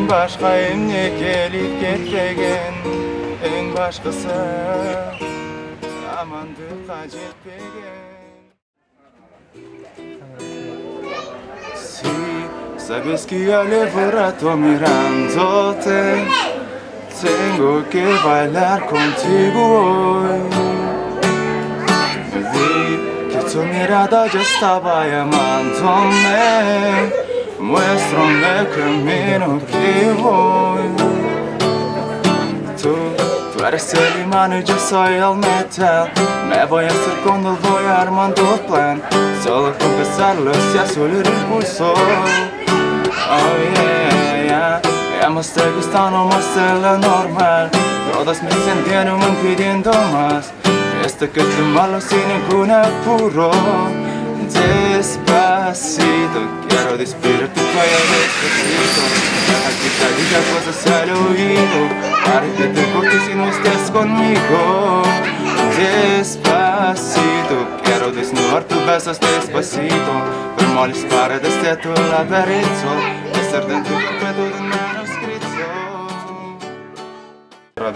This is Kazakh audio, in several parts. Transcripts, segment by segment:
Senden başka emne gelip ketpegen en başkası amandıkka jetpegen. Si sabes que yo le rato mirándote, tengo que bailar contigo hoy. Vi que tu mirada ya estaba llamándome, muéstrame el camino que voy. Tú eres el imán y yo soy el metal. Me voy a hacer cuando voy armando plan. Solo con pensarlo se acelera el pulso. Oh yeah, yeah. Ya me estoy gustando más de lo normal. Todas me sintieron pidiendo más. Este que te malo sin ningún apuro. Despacito, quiero despedir tu cuello despacito. Deja que te diga cosas al oído, para que te cortes si no estés conmigo. Despacito, quiero desnudar tus besos despacito. Permoles para desde tu laberinto, estar dentro de todo manuscrito.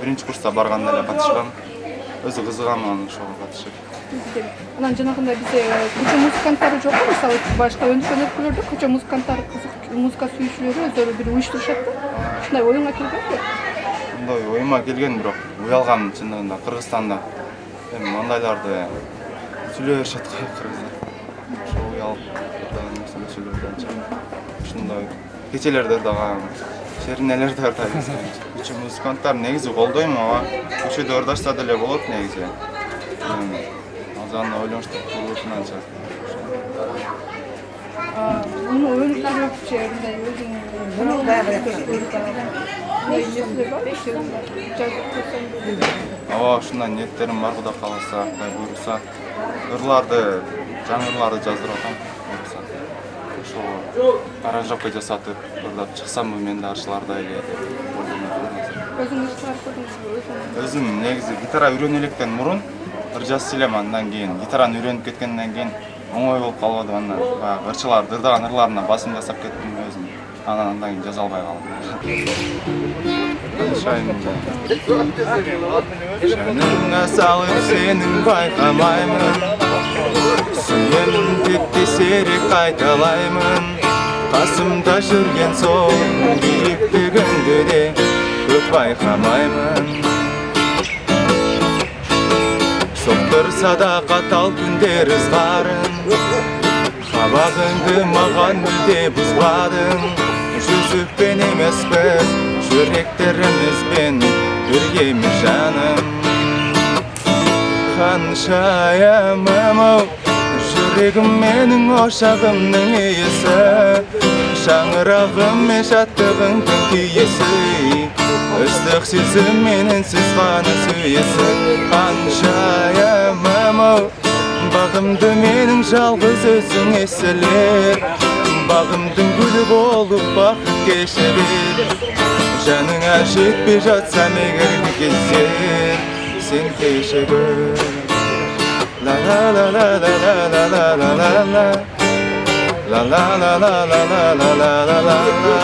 Birinchi kursda barganda эле катышкам. Өзү кызыгам анын ошого катышып. Анан жанагындай бизде көчө музыканттары жокпу? Мисалы башка өндүкөн өлкөлөрдө көчө музыканттары музыка сүйүүчүлөрү өздөрү бир уюштурушат да. Ушундай оюңа келбейби? Мындай оюма келген, бирок уялгам чындыгында Кыргызстанда. Эми мындайларды сүйлөй беришет кыргыздар. Ошо уялып сөйлөдөн чыгып. Ушундай кечелерде дагы шеринелер да тартабыз. Көчө музыканттар негизи колдойм ага. Көчөдө ырдашса деле болот негизи. Азан ойлонуштук кылуусунанча. Муну өндүрүпчү мындай өзүң Ооба, ушундай ниеттерим бар, Кудай кааласа, Кудай буйруса. Ырларды, жаңы ырларды жаздырып атам. Ошого аранжировка жасатып, ырдап чыксамбы мен да арчылардай эле деп ойлонуп атам. Өзүм негизи гитара үйрөнөлүктөн мурун ыр жазчу элем, андан кийин гитараны үйрөнүп кеткенден кийин оңой болуп калбады. Андан баягы ырчыларды ырдаган ырларына басым жасап кеттим өзүм. Андан кийин жаза албай калдым. Жаныңа салып сенің байқамаймын, сүйемін деп тесерек қайталаймын. Қасымда жүрген соң биікті күнді де көп байқамаймын. Соқтырса да қатал күндер ызғарын, қабағыңды маған мүлде бұзбадың. Жүзікпен емес біз, жүректерімізбен біргеміз жаным. Ханшайымым-ау, жүрегім менің ошағымның иесі, шаңырағым мен шаттығыңдың киесі. Ыстық сезім менен сіз ғана сүйесі. Ханшайымым-ау, бағымды менің жалғыз өзің еселер. Бағымдың гүлі болып бақыт кешірер. Жаныңа жетпей жатсам егер кездер, сен кешігір. Ла-ла-ла-ла-ла-ла-ла-ла-ла-ла-ла, ла-ла-ла-ла-ла-ла-ла-ла-ла-ла,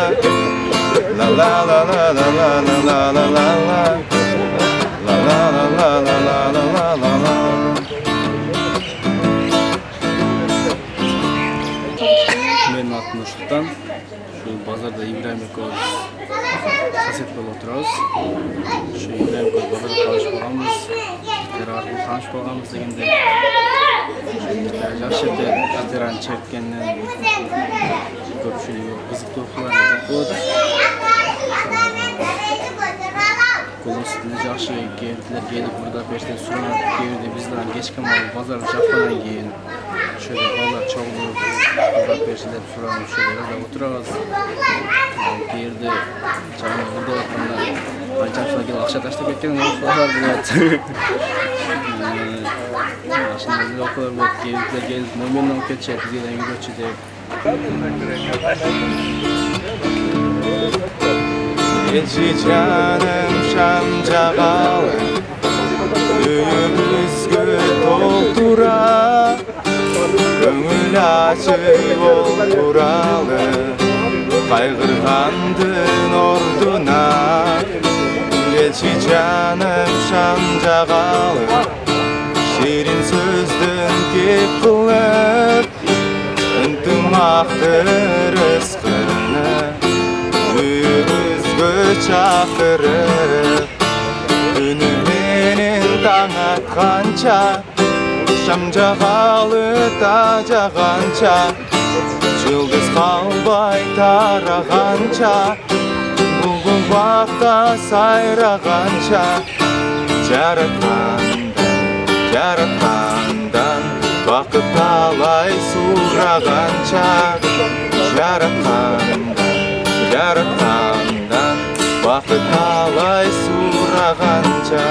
ла-ла-ла-ла-ла-ла-ла-ла-ла, ла-ла-ла-ла-ла-ла-ла-ла-ла. Менин атым Нурсултан. Şu bazarda İbrahim Ekoğlu kaset болып отырабыз. Şu İbrahim Ekoğlu bazarda tanış болғанбыз, gitar аркылуу tanış болғанбыз дегенде. Жакшы жерде гитараны черткенден көпчүлүгү кызыктуу окуялар болот. Кол үстүнө жакшы кээптилер келип ырдап берсе суранат, кээде бизден кечке маал базар жапкандан кийин ошол балдар чогулуп ырдап берсилер, суранып ошол жерде отурабыз. Кээде жаңы ырдап атканда канчасына келип акча таштап кеткен окуялар болот. Ошондой окуялар болот. Кээде келип номерин алып кетишет, бизге үйрөтчү деп. Elçi canım şam cağalı, büyümüzgü doldura, köngül açık ol buralı. Кайгыргандын ордуна келчи жаным шам жагалы ширин сөздүн кеп кылып ынтымактыр ыскырыны үйүбүзгө чакырып түнү менен таң атканча шам жагалы тажаганча жылдыз калбай тараганча булбул бакта сайраганча жараткандан бакыт талай сураганча жараткандан бакыт талай сураганча